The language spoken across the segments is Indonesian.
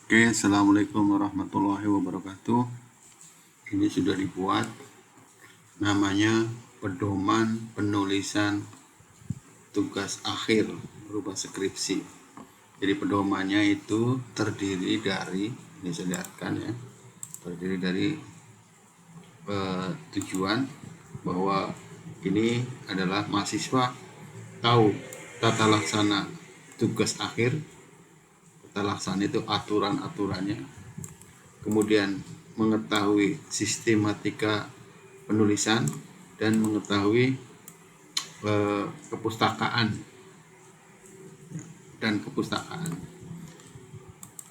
Oke, Assalamualaikum warahmatullahi wabarakatuh. Ini sudah dibuat, namanya pedoman penulisan tugas akhir berupa skripsi. Jadi pedomannya itu terdiri dari, ini saya lihatkan ya, terdiri dari tujuan bahwa ini adalah mahasiswa tahu tata laksana tugas akhir. Tata laksana itu aturan-aturannya, kemudian mengetahui sistematika penulisan dan mengetahui kepustakaan dan kepustakaan.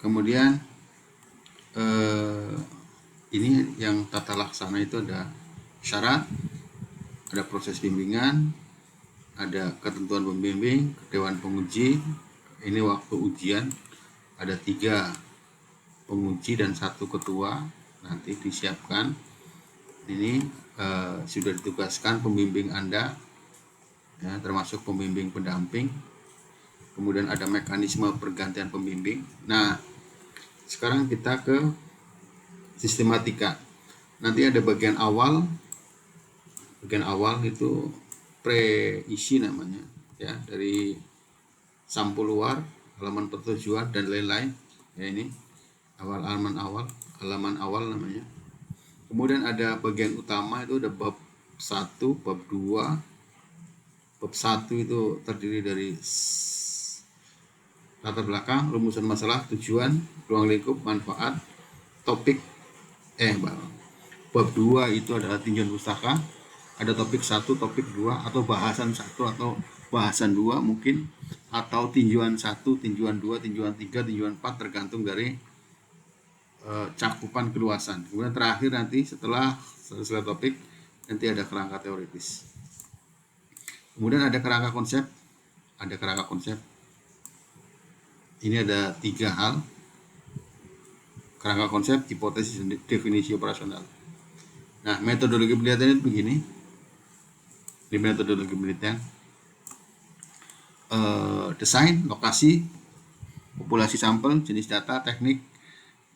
Kemudian ini yang tata laksana itu ada syarat, ada proses bimbingan, ada ketentuan pembimbing, dewan penguji. Ini waktu ujian ada 3 penguji dan 1 ketua, nanti disiapkan. Ini sudah ditugaskan pembimbing Anda, ya, termasuk pembimbing pendamping. Kemudian ada mekanisme pergantian pembimbing. Nah, sekarang kita ke sistematika. Nanti ada bagian awal. Bagian awal itu pre-isi namanya, ya, dari sampul luar, halaman pertujuan dan lain-lain. Ya, ini halaman awal namanya. Kemudian ada bagian utama, itu ada bab 1, bab 2. Bab 1 itu terdiri dari latar belakang, rumusan masalah, tujuan, ruang lingkup, manfaat, topik. Bab 2 itu adalah tinjauan pustaka. Ada topik 1, topik 2, atau bahasan 1 atau bahasan 2 mungkin, atau tinjauan 1, tinjauan 2, tinjauan 3, tinjauan 4, tergantung dari cakupan keluasan. Kemudian terakhir nanti setelah selesai topik nanti ada kerangka teoritis. Kemudian ada kerangka konsep. Ini ada 3 hal: kerangka konsep, hipotesis, dan definisi operasional. Nah, metodologi penelitian itu begini. Di metodologi penelitian, desain, lokasi, populasi sampel, jenis data, teknik,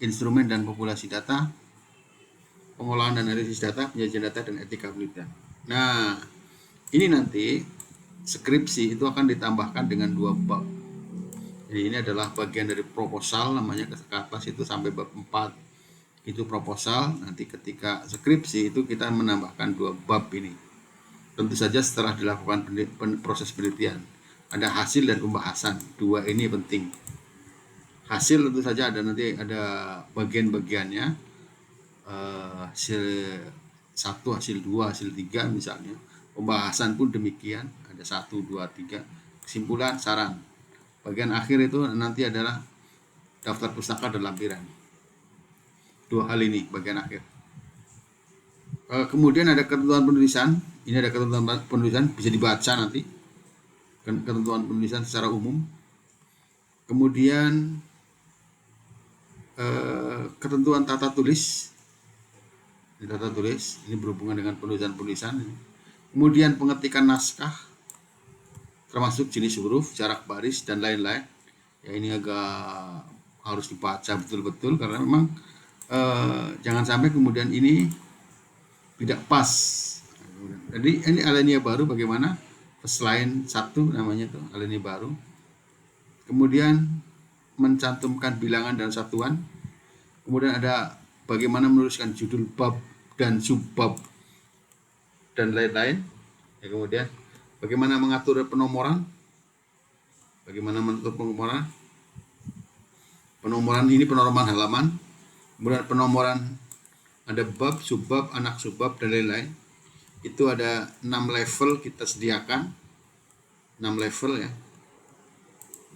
instrumen dan populasi data, pengolahan dan analisis data, penyajian data, dan etika penelitian. Nah, ini nanti skripsi itu akan ditambahkan dengan 2 bab. Jadi ini adalah bagian dari proposal, namanya ke atas itu sampai bab 4 itu proposal. Nanti ketika skripsi itu kita menambahkan 2 bab ini. Tentu saja setelah dilakukan proses penelitian, ada hasil dan pembahasan. 2 ini penting. Hasil tentu saja ada, nanti ada bagian-bagiannya, hasil 1, hasil 2, hasil 3 misalnya. Pembahasan pun demikian, ada 1, 2, 3. Kesimpulan, saran. Bagian akhir itu nanti adalah daftar pustaka dan lampiran. 2 hal ini bagian akhir. Kemudian ada ketentuan penulisan. Ini ada ketentuan penulisan, bisa dibaca nanti, ketentuan penulisan secara umum. Kemudian ketentuan tata tulis. Ini berhubungan dengan penulisan. Kemudian pengetikan naskah, termasuk jenis huruf, jarak baris, dan lain-lain. Ya, ini agak harus dibaca betul-betul, karena memang jangan sampai kemudian ini tidak pas. Jadi ini alinea baru bagaimana? Selain 1 namanya tuh alinea baru. Kemudian mencantumkan bilangan dan satuan. Kemudian ada bagaimana menuliskan judul bab dan subbab dan lain-lain. Ya, kemudian bagaimana mengatur penomoran. Penomoran ini penomoran halaman. Kemudian penomoran ada bab, subbab, anak subbab, dan lain-lain. Itu ada 6 level kita sediakan. 6 level ya.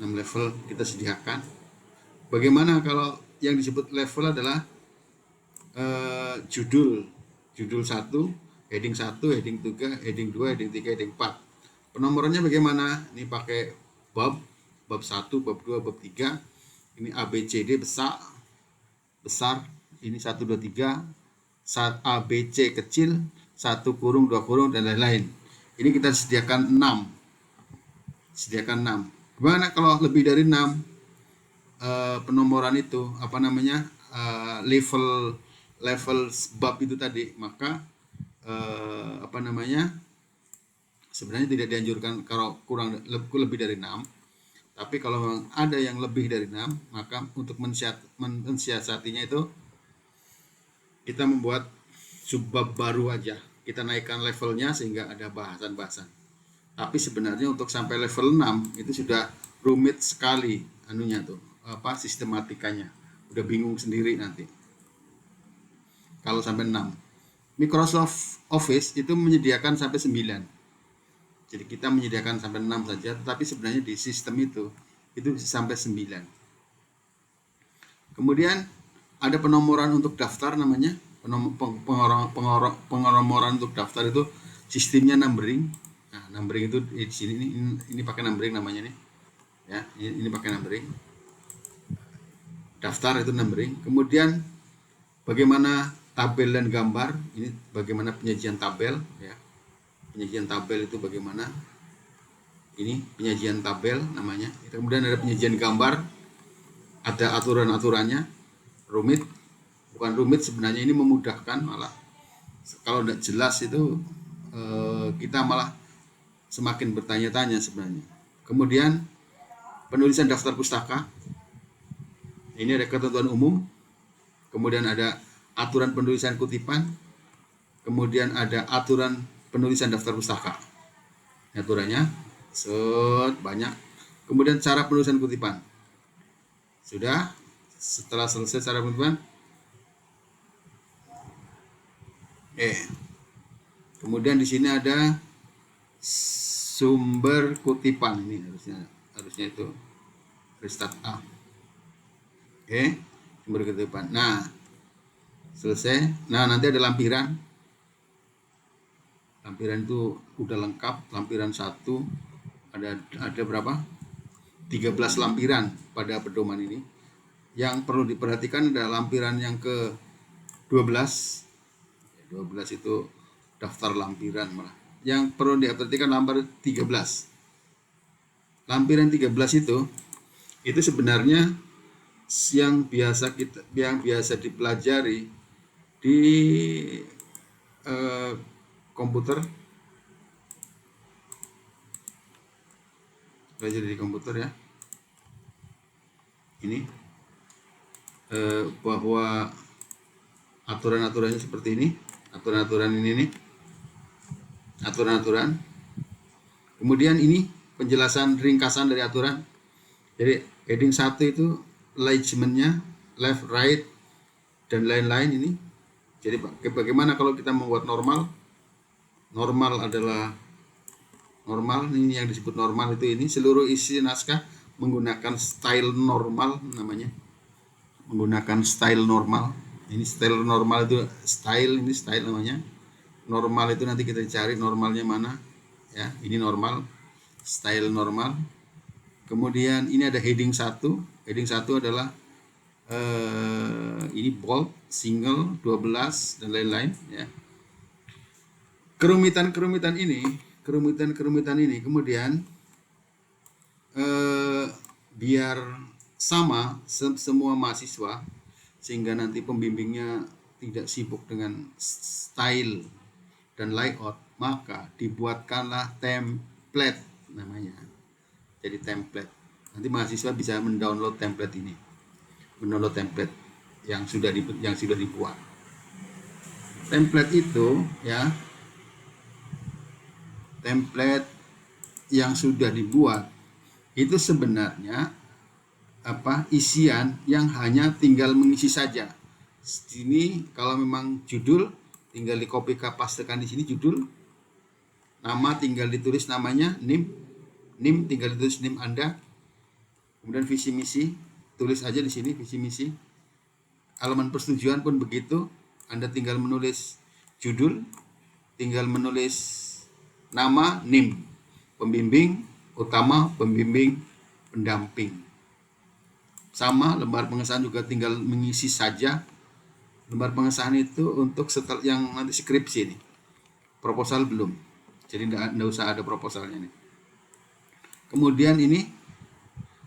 6 level kita sediakan. Bagaimana kalau yang disebut level adalah judul 1, heading 1, heading 3, heading 2, heading 3, heading 4. Penomorannya bagaimana? Ini pakai bab 1, bab 2, bab 3. Ini ABCD besar. Ini 1, 2, 3. ABC kecil, 1 kurung, 2 kurung, dan lain-lain. Ini kita sediakan 6. Gimana kalau lebih dari 6? penomoran itu apa namanya level bab itu tadi, maka apa namanya sebenarnya tidak dianjurkan kalau kurang lebih dari 6. Tapi kalau memang ada yang lebih dari 6, maka untuk mensiasatinya itu kita membuat subbab baru aja. Kita naikkan levelnya sehingga ada bahasan-bahasan. Tapi sebenarnya untuk sampai level 6 itu sudah rumit sekali anunya tuh, apa sistematikanya. Udah bingung sendiri nanti. Kalau sampai 6. Microsoft Office itu menyediakan sampai 9. Jadi kita menyediakan sampai 6 saja, tetapi sebenarnya di sistem itu bisa sampai 9. Kemudian ada penomoran untuk daftar namanya. Penomoran untuk daftar itu sistemnya numbering. Nah, numbering itu di sini ini pakai numbering namanya nih. Ya, ini pakai numbering. Daftar itu numbering. Kemudian bagaimana tabel dan gambar, ini bagaimana penyajian tabel ya. Penyajian tabel itu bagaimana? Ini penyajian tabel namanya. Kemudian ada penyajian gambar, ada aturan-aturannya, rumit. Bukan rumit sebenarnya, ini memudahkan malah. Kalau tidak jelas itu kita malah semakin bertanya-tanya sebenarnya. Kemudian penulisan daftar pustaka. Ini ada ketentuan umum. Kemudian ada aturan penulisan kutipan. Kemudian ada aturan penulisan daftar pustaka. Aturannya banyak. Kemudian cara penulisan kutipan. Sudah. Setelah selesai cara kutipan, kemudian di sini ada sumber kutipan, ini harusnya itu restart A. Sumber kutipan. Nah, selesai. Nah, nanti ada lampiran. Lampiran itu udah lengkap. Lampiran 1 ada berapa? 13 lampiran pada pedoman ini. Yang perlu diperhatikan adalah lampiran yang ke 12. 12 itu daftar lampiran malah. Yang perlu diperhatikan lampiran 13. Lampiran 13 itu sebenarnya yang biasa dipelajari di komputer. Belajar di komputer ya. Ini bahwa aturan-aturannya seperti ini. Aturan-aturan ini nih. Aturan-aturan. Kemudian ini penjelasan ringkasan dari aturan. Jadi heading 1 itu alignment-nya left, right, dan lain-lain ini. Jadi bagaimana kalau kita membuat normal? Normal adalah normal, ini yang disebut normal itu ini. Seluruh isi naskah menggunakan style normal namanya. Menggunakan style normal. Ini style normal itu style, ini style namanya. Normal itu nanti kita cari normalnya mana. Ya, ini normal. Style normal. Kemudian ini ada heading 1. Heading 1 adalah ini bold, single, 12 dan lain-lain ya. Kerumitan ini kemudian biar sama semua mahasiswa sehingga nanti pembimbingnya tidak sibuk dengan style dan layout, maka dibuatkanlah template namanya. Jadi template. Nanti mahasiswa bisa mendownload template ini. Mendownload template yang sudah dibuat. Template itu ya. Template yang sudah dibuat itu sebenarnya isian yang hanya tinggal mengisi saja. Ini kalau memang judul tinggal di copy pastekan di sini judul, nama tinggal ditulis namanya, NIM tinggal ditulis NIM Anda, kemudian visi misi tulis aja di sini visi misi. Halaman persetujuan pun begitu, Anda tinggal menulis judul, tinggal menulis nama, NIM, pembimbing utama, pembimbing pendamping. Sama lembar pengesahan juga tinggal mengisi saja. Lembar pengesahan itu untuk setelah yang nanti skripsi nih. Proposal belum. Jadi enggak usah ada proposalnya nih. Kemudian ini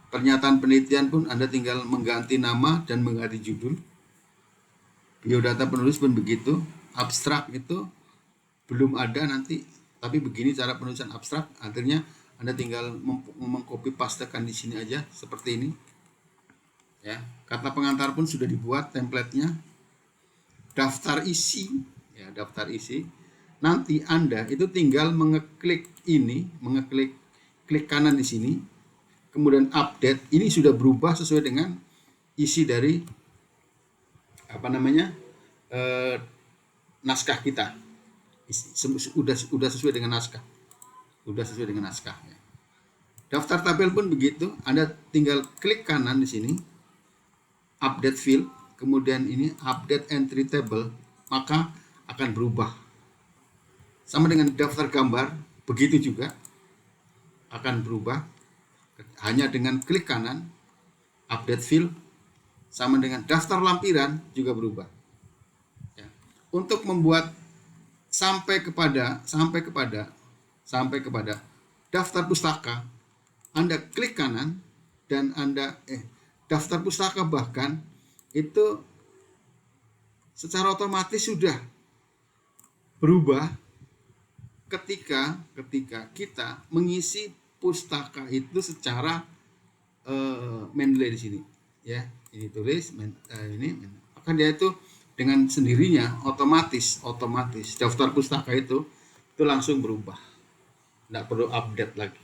Pernyataan penelitian pun Anda tinggal mengganti nama dan mengganti judul. Biodata penulis pun begitu. Abstrak itu belum ada nanti, tapi begini cara penulisan abstrak. Akhirnya Anda tinggal mengcopy pastekan di sini aja seperti ini. Ya, kata pengantar pun sudah dibuat template-nya. Daftar isi, ya daftar isi. Nanti Anda itu tinggal mengeklik ini, klik kanan di sini, kemudian update. Ini sudah berubah sesuai dengan isi dari naskah kita. Sudah sesuai dengan naskah. Ya. Daftar tabel pun begitu. Anda tinggal klik kanan di sini, update field, kemudian ini update entry table, maka akan berubah. Sama dengan daftar gambar, begitu juga akan berubah. Hanya dengan klik kanan, update field, sama dengan daftar lampiran juga berubah. Ya. Untuk membuat sampai kepada daftar pustaka, Anda klik kanan dan daftar pustaka bahkan itu secara otomatis sudah berubah ketika kita mengisi pustaka itu secara manually di sini, ya. Ini tulis maka dia itu dengan sendirinya otomatis daftar pustaka itu langsung berubah, tidak perlu update lagi,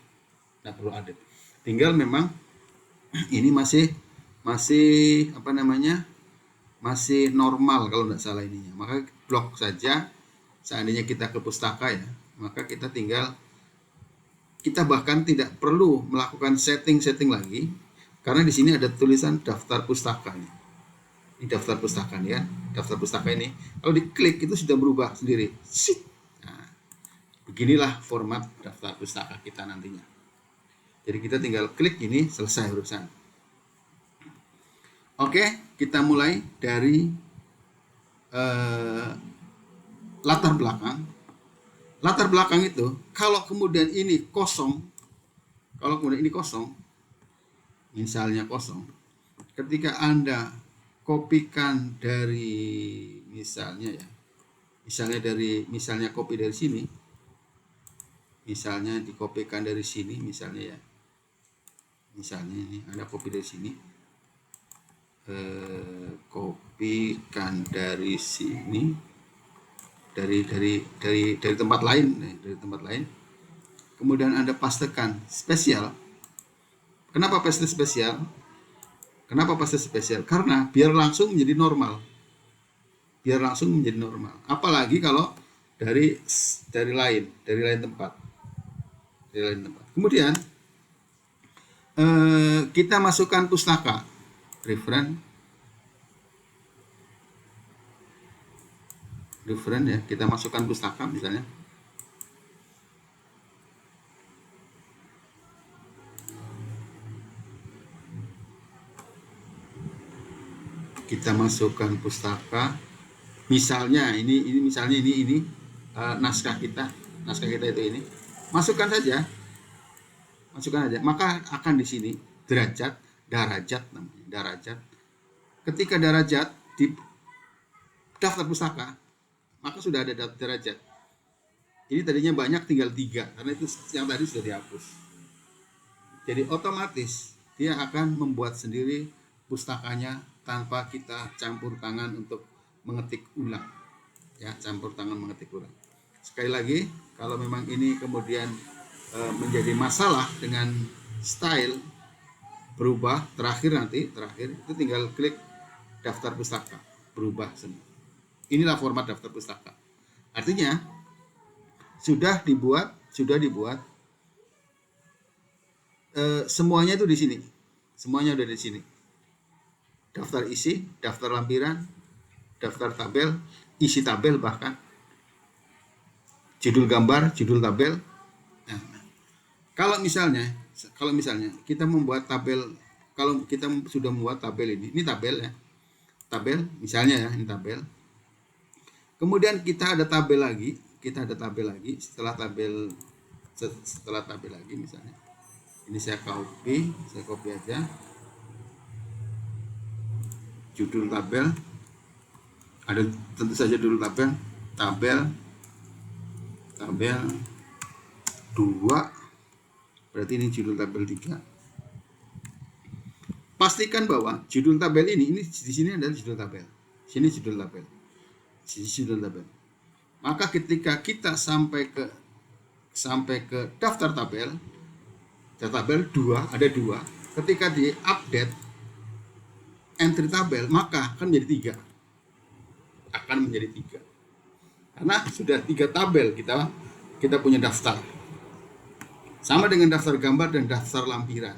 tinggal memang ini masih masih normal kalau tidak salah ininya, maka blok saja. Seandainya kita ke pustaka, ya, maka kita bahkan tidak perlu melakukan setting lagi, karena di sini ada tulisan daftar pustaka nih. Ini daftar pustaka nih kan, daftar pustaka ini kalau diklik itu sudah berubah sendiri. Nah, beginilah format daftar pustaka kita nantinya. Jadi kita tinggal klik ini, selesai urusan. Oke, kita mulai dari latar belakang. Latar belakang itu kalau kemudian ini kosong, misalnya kosong, ketika Anda kopikan dari misalnya copy dari sini, misalnya dikopikan dari sini, misalnya ini Anda copy dari sini, kopikan dari sini, dari tempat lain, kemudian Anda pastekan spesial. Kenapa paste spesial? Karena biar langsung menjadi normal. Apalagi kalau dari lain tempat. Kemudian kita masukkan pustaka, referen ya, kita masukkan pustaka misalnya. Kita masukkan pustaka, misalnya ini naskah kita itu ini. Masukkan saja. Maka akan di sini darajat namanya, darajat. Ketika darajat di daftar pustaka, maka sudah ada derajat. Ini tadinya banyak, tinggal 3, karena itu yang tadi sudah dihapus. Jadi otomatis dia akan membuat sendiri pustakanya tanpa kita campur tangan untuk mengetik ulang. Ya, campur tangan mengetik ulang. Sekali lagi, kalau memang ini kemudian menjadi masalah dengan style berubah, terakhir itu tinggal klik daftar pustaka, berubah semua. Inilah format daftar pustaka. Artinya sudah dibuat semuanya itu di sini. Semuanya udah di sini. Daftar isi, daftar lampiran, daftar tabel, isi tabel, bahkan judul gambar, judul tabel. Nah, kalau misalnya kita membuat tabel, kalau kita sudah membuat tabel ini tabel ya. Tabel misalnya ya, ini tabel. Kemudian kita ada tabel lagi, setelah tabel lagi misalnya. Ini saya copy aja judul tabel, ada tentu saja dulu tabel 2, berarti ini judul tabel 3. Pastikan bahwa judul tabel ini di sini adalah judul tabel, sini judul tabel, sini judul tabel. Maka ketika kita sampai ke daftar tabel 2, ada 2, ketika di update entry tabel maka akan menjadi 3, karena sudah 3 tabel kita punya daftar, sama dengan daftar gambar dan daftar lampiran.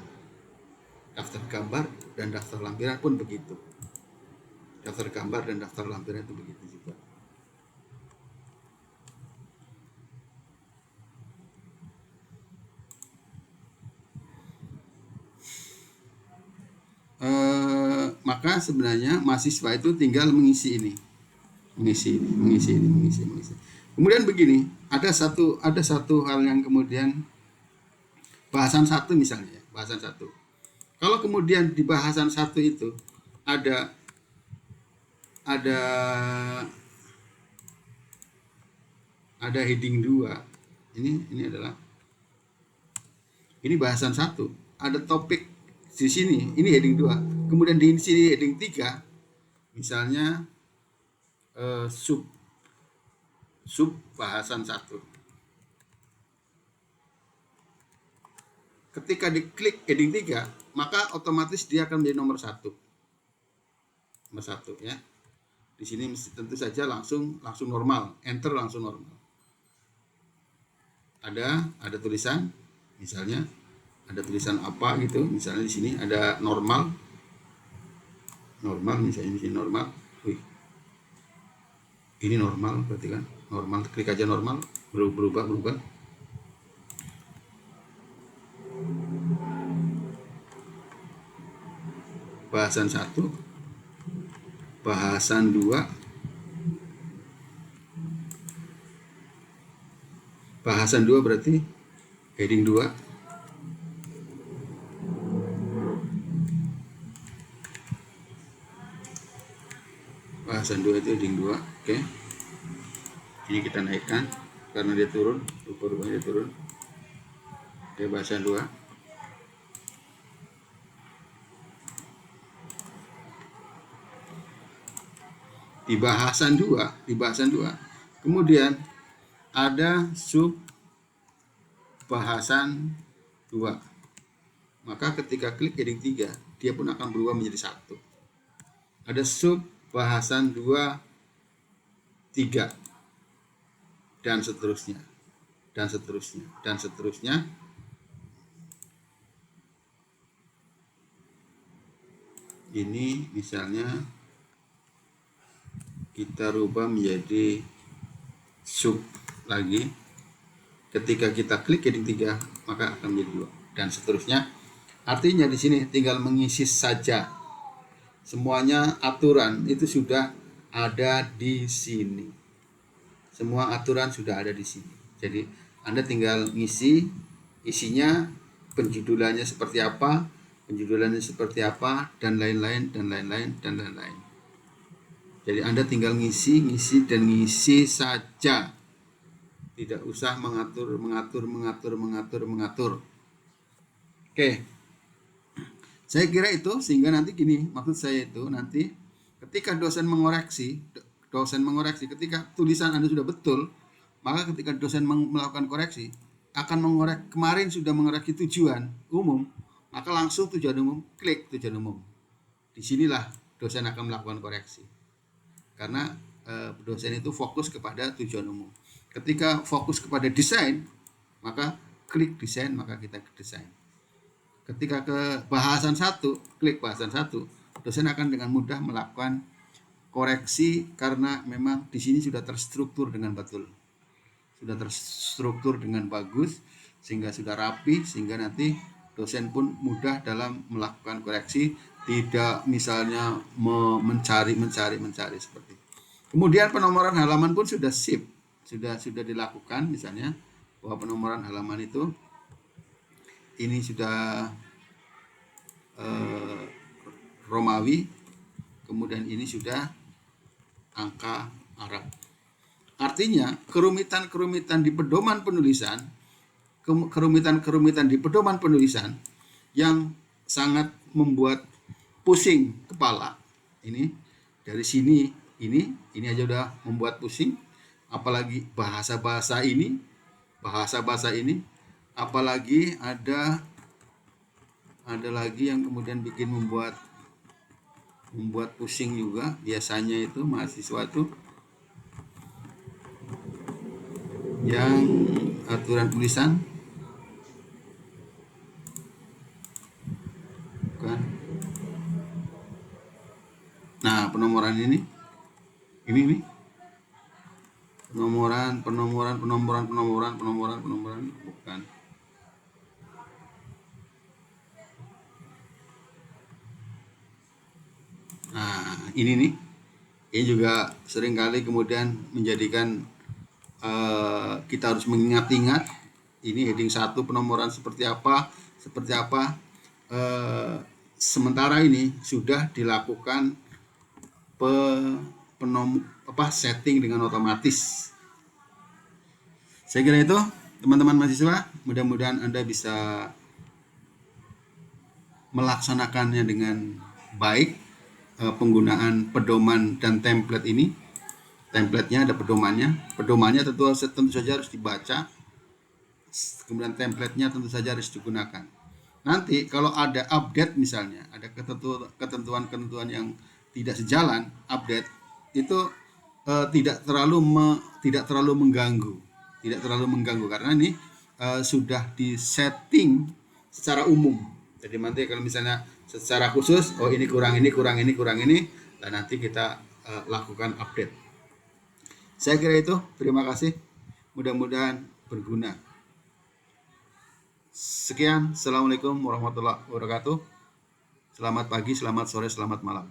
Daftar gambar dan daftar lampiran pun begitu. Daftar gambar dan daftar lampiran itu begitu juga. Maka sebenarnya mahasiswa itu tinggal mengisi ini. Kemudian begini, ada satu hal yang kemudian bahasan 1 misalnya, bahasan 1. Kalau kemudian di bahasan 1 itu ada heading 2. Ini bahasan 1. Ada topik di sini, ini heading 2. Kemudian di sini heading 3. Misalnya sub bahasan 1. Ketika diklik heading 3, maka otomatis dia akan menjadi nomor 1 ya. Di sini tentu saja langsung normal, enter langsung normal. Ada tulisan, misalnya ada tulisan apa gitu, misalnya di sini ada normal misalnya di sini normal. Ini normal, berarti kan normal, klik aja normal, berubah. Bahasan 1, bahasan 2, bahasan 2 berarti heading 2. Bahasan 2 itu heading 2. Oke. Ini kita naikkan karena dia turun, rupa-rupanya dia turun. Oke, bahasan 2. Di bahasan 2, kemudian ada sub bahasan 2. Maka ketika klik heading 3, dia pun akan berubah menjadi 1. Ada sub bahasan 2, 3, dan seterusnya. Ini misalnya kita rubah menjadi sub lagi. Ketika kita klik heading 3, maka akan menjadi 2, dan seterusnya. Artinya di sini tinggal mengisi saja. Semuanya aturan itu sudah ada di sini. Semua aturan sudah ada di sini. Jadi Anda tinggal ngisi, isinya, penjudulannya seperti apa, dan lain-lain. Jadi Anda tinggal ngisi saja. Tidak usah mengatur. Oke. Saya kira itu, sehingga nanti gini, maksud saya itu nanti ketika dosen mengoreksi, ketika tulisan Anda sudah betul, maka ketika dosen melakukan koreksi, akan kemarin sudah mengoreksi tujuan umum, maka langsung tujuan umum, klik tujuan umum. Disinilah dosen akan melakukan koreksi. Karena dosen itu fokus kepada tujuan umum. Ketika fokus kepada desain, maka klik desain, maka kita ke desain. Ketika ke bahasan 1, klik bahasan 1, dosen akan dengan mudah melakukan koreksi karena memang di sini sudah terstruktur dengan betul. Sudah terstruktur dengan bagus, sehingga sudah rapi, sehingga nanti dosen pun mudah dalam melakukan koreksi, tidak misalnya mencari seperti itu. Kemudian penomoran halaman pun sudah sudah dilakukan, misalnya bahwa penomoran halaman itu ini sudah Romawi, kemudian ini sudah angka Arab. Artinya kerumitan-kerumitan di pedoman penulisan, yang sangat membuat pusing kepala. Ini dari sini ini aja udah membuat pusing, apalagi bahasa-bahasa ini, apalagi ada lagi yang kemudian bikin membuat pusing juga. Biasanya itu mahasiswa tuh yang aturan tulisan kan. Nah, penomoran ini penomoran bukan. Nah, ini juga seringkali kemudian menjadikan kita harus mengingat-ingat ini heading 1 penomoran seperti apa. Sementara ini sudah dilakukan setting dengan otomatis. Saya kira itu teman-teman mahasiswa, mudah-mudahan Anda bisa melaksanakannya dengan baik, penggunaan pedoman dan template ini. Templatenya ada pedomannya tentu saja harus dibaca, kemudian templatenya tentu saja harus digunakan. Nanti kalau ada update, misalnya ada ketentuan yang tidak sejalan, update itu tidak terlalu mengganggu karena ini sudah disetting secara umum. Jadi nanti kalau misalnya secara khusus, ini kurang ini, dan nanti kita lakukan update. Saya kira itu. Terima kasih. Mudah-mudahan berguna. Sekian. Assalamualaikum warahmatullahi wabarakatuh. Selamat pagi, selamat sore, selamat malam.